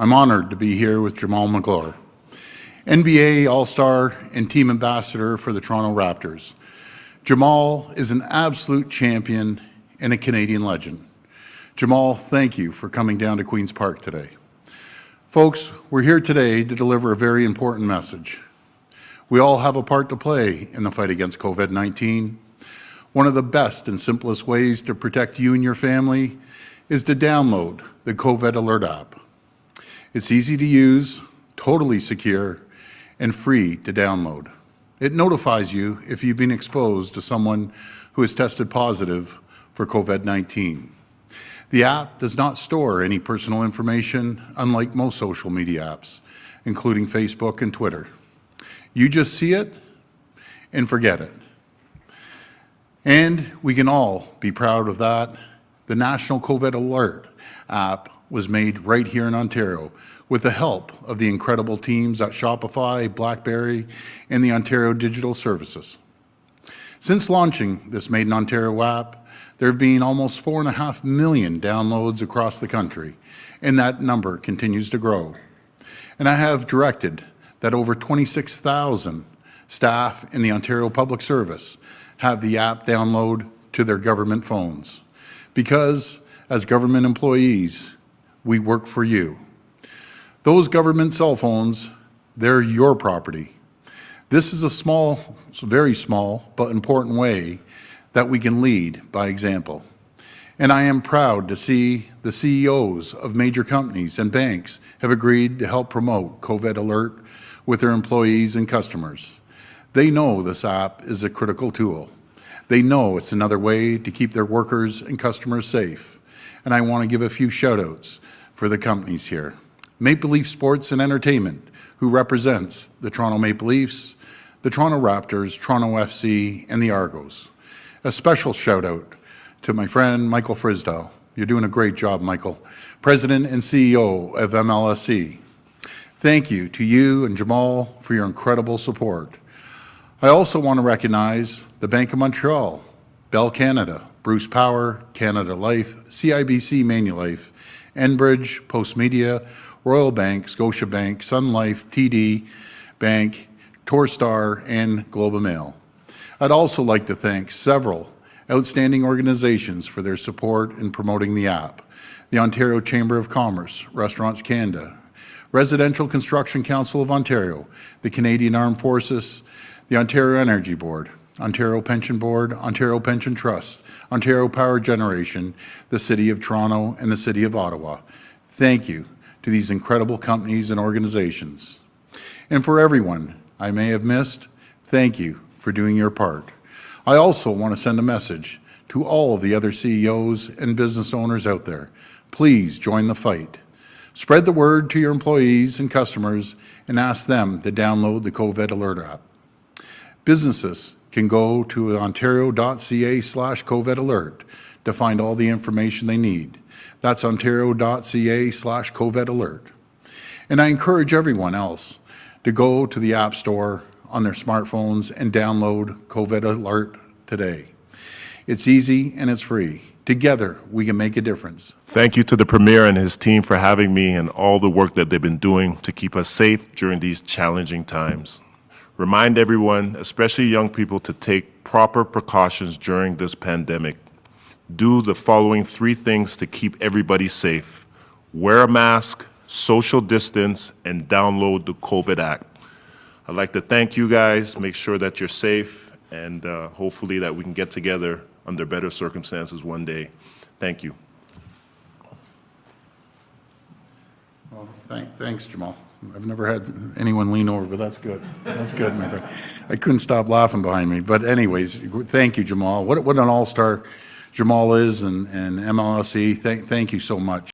I'm honored to be here with Jamal Magloire, NBA All-Star and Team Ambassador for the Toronto Raptors. Jamal is an absolute champion and a Canadian legend. Jamal, thank you for coming down to Queen's Park today. Folks, we're here today to deliver a very important message. We all have a part to play in the fight against COVID-19. One of the best and simplest ways to protect you and your family is to download the COVID Alert app. It's easy to use, totally secure, and free to download. It notifies you if you've been exposed to someone who has tested positive for COVID-19. The app does not store any personal information, unlike most social media apps, including Facebook and Twitter. You just see it and forget it. And we can all be proud of that. The National COVID Alert app was made right here in Ontario with the help of the incredible teams at Shopify, BlackBerry, and the Ontario Digital Services. Since launching this Made in Ontario app, there have been almost 4.5 million downloads across the country, and that number continues to grow. And I have directed that over 26,000 staff in the Ontario Public Service have the app download to their government phones. Because as government employees, we work for you. Those government cell phones, they're your property. This is a very small, but important way that we can lead by example. And I am proud to see the CEOs of major companies and banks have agreed to help promote COVID Alert with their employees and customers. They know this app is a critical tool. They know it's another way to keep their workers and customers safe. And I want to give a few shout outs for the companies here. Maple Leaf Sports and Entertainment, who represents the Toronto Maple Leafs, the Toronto Raptors, Toronto FC, and the Argos. A special shout out to my friend Michael Frisdale. You're doing a great job, Michael. President and CEO of MLSE. Thank you to you and Jamal for your incredible support. I also want to recognize the Bank of Montreal, Bell Canada, Bruce Power, Canada Life, CIBC Manulife, Enbridge, Postmedia, Royal Bank, Scotiabank, Sun Life, TD Bank, Torstar, and Globe and Mail. I'd also like to thank several outstanding organizations for their support in promoting the app. The Ontario Chamber of Commerce, Restaurants Canada, Residential Construction Council of Ontario, the Canadian Armed Forces, the Ontario Energy Board, Ontario Pension Board, Ontario Pension Trust, Ontario Power Generation, the City of Toronto, and the City of Ottawa. Thank you to these incredible companies and organizations. And for everyone I may have missed, thank you for doing your part. I also want to send a message to all of the other CEOs and business owners out there. Please join the fight. Spread the word to your employees and customers and ask them to download the COVID Alert app. Businesses can go to ontario.ca/COVID Alert to find all the information they need. That's ontario.ca/COVID Alert. And I encourage everyone else to go to the App Store on their smartphones and download COVID Alert today. It's easy and it's free. Together, we can make a difference. Thank you to the Premier and his team for having me and all the work that they've been doing to keep us safe during these challenging times. Remind everyone, especially young people, to take proper precautions during this pandemic. Do the following 3 things to keep everybody safe. Wear a mask, social distance, and download the COVID app. I'd like to thank you guys, make sure that you're safe, and hopefully that we can get together under better circumstances one day. Thank you. Well, thanks, Jamal. I've never had anyone lean over, but that's good. That's good. I couldn't stop laughing behind me. But anyways, thank you, Jamal. What an all-star Jamal is, and MLSE. Thank you so much.